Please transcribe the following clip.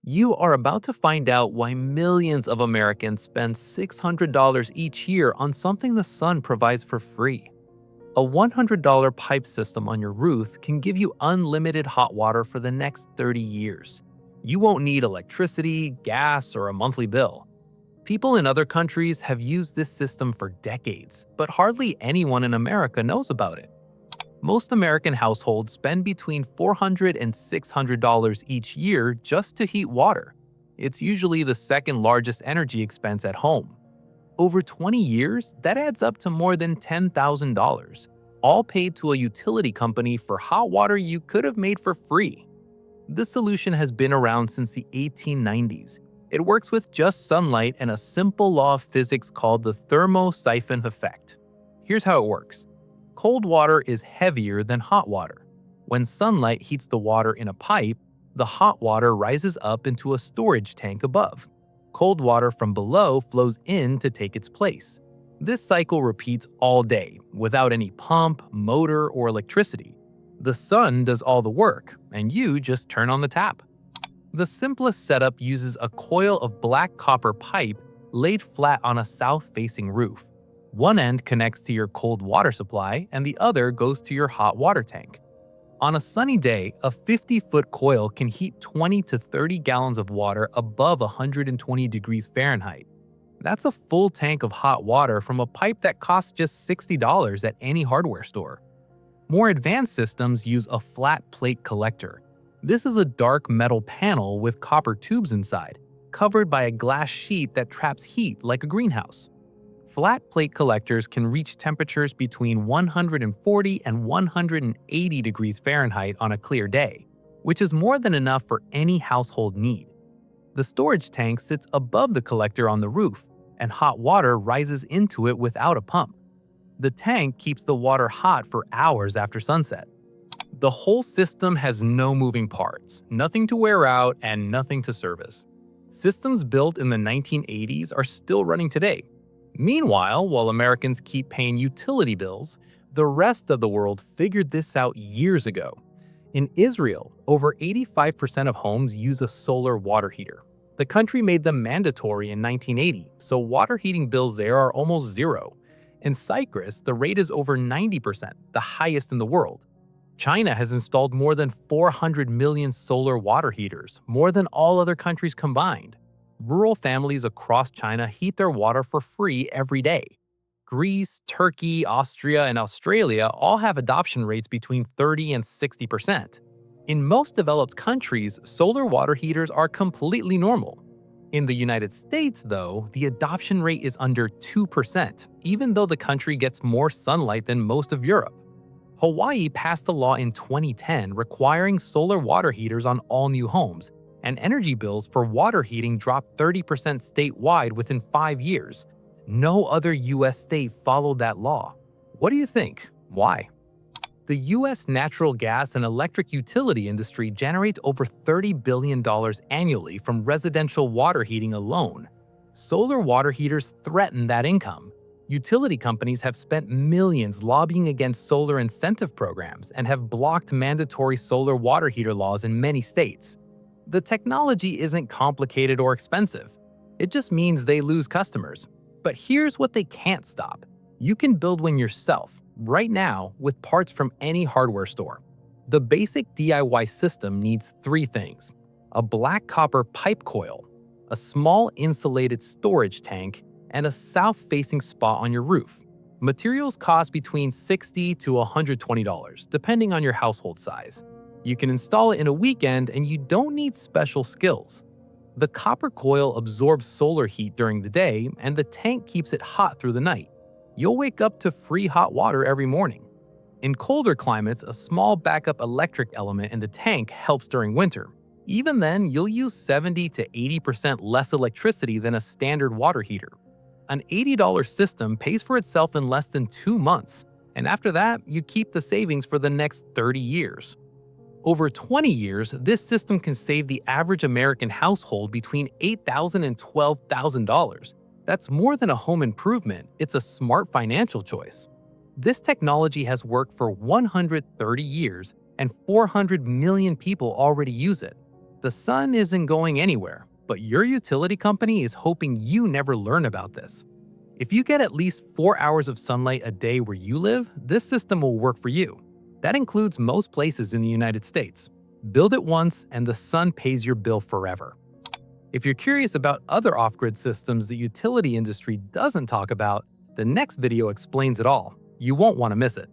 You are about to find out why millions of Americans spend $600 each year on something the sun provides for free. A $100 pipe system on your roof can give you unlimited hot water for the next 30 years. You won't need electricity, gas, or a monthly bill. People in other countries have used this system for decades, but hardly anyone in America knows about it. Most American households spend between $400 and $600 each year just to heat water. It's usually the second largest energy expense at home. Over 20 years, that adds up to more than $10,000, all paid to a utility company for hot water you could have made for free. This solution has been around since the 1890s. It works with just sunlight and a simple law of physics called the thermosiphon effect. Here's how it works. Cold water is heavier than hot water. When sunlight heats the water in a pipe, the hot water rises up into a storage tank above. Cold water from below flows in to take its place. This cycle repeats all day, without any pump, motor, or electricity. The sun does all the work, and you just turn on the tap. The simplest setup uses a coil of black copper pipe laid flat on a south-facing roof. One end connects to your cold water supply, and the other goes to your hot water tank. On a sunny day, a 50-foot coil can heat 20 to 30 gallons of water above 120 degrees Fahrenheit. That's a full tank of hot water from a pipe that costs just $60 at any hardware store. More advanced systems use a flat plate collector. This is a dark metal panel with copper tubes inside, covered by a glass sheet that traps heat like a greenhouse. Flat plate collectors can reach temperatures between 140 and 180 degrees Fahrenheit on a clear day, which is more than enough for any household need. The storage tank sits above the collector on the roof, and hot water rises into it without a pump. The tank keeps the water hot for hours after sunset. The whole system has no moving parts, nothing to wear out, and nothing to service. Systems built in the 1980s are still running today. Meanwhile, while Americans keep paying utility bills, the rest of the world figured this out years ago. In Israel, over 85% of homes use a solar water heater. The country made them mandatory in 1980, so water heating bills there are almost zero. In Cyprus, the rate is over 90%, the highest in the world. China has installed more than 400 million solar water heaters, more than all other countries combined. Rural families across China heat their water for free every day. Greece, Turkey, Austria, and Australia all have adoption rates between 30 and 60%. In most developed countries, solar water heaters are completely normal. In the United States, though, the adoption rate is under 2%, even though the country gets more sunlight than most of Europe. Hawaii passed a law in 2010 requiring solar water heaters on all new homes, and energy bills for water heating dropped 30% statewide within 5 years. No other US state followed that law. What do you think? Why? The US natural gas and electric utility industry generates over $30 billion annually from residential water heating alone. Solar water heaters threaten that income. Utility companies have spent millions lobbying against solar incentive programs and have blocked mandatory solar water heater laws in many states. The technology isn't complicated or expensive. It just means they lose customers. But here's what they can't stop. You can build one yourself, right now, with parts from any hardware store. The basic DIY system needs 3 things: a black copper pipe coil, a small insulated storage tank, and a south-facing spot on your roof. Materials cost between $60 to $120, depending on your household size. You can install it in a weekend and you don't need special skills. The copper coil absorbs solar heat during the day and the tank keeps it hot through the night. You'll wake up to free hot water every morning. In colder climates, a small backup electric element in the tank helps during winter. Even then, you'll use 70 to 80% less electricity than a standard water heater. An $80 system pays for itself in less than 2 months, and after that, you keep the savings for the next 30 years. Over 20 years, this system can save the average American household between $8,000 and $12,000. That's more than a home improvement, it's a smart financial choice. This technology has worked for 130 years, and 400 million people already use it. The sun isn't going anywhere, but your utility company is hoping you never learn about this. If you get at least 4 hours of sunlight a day where you live, this system will work for you. That includes most places in the United States. Build it once and the sun pays your bill forever. If you're curious about other off-grid systems the utility industry doesn't talk about, the next video explains it all. You won't want to miss it.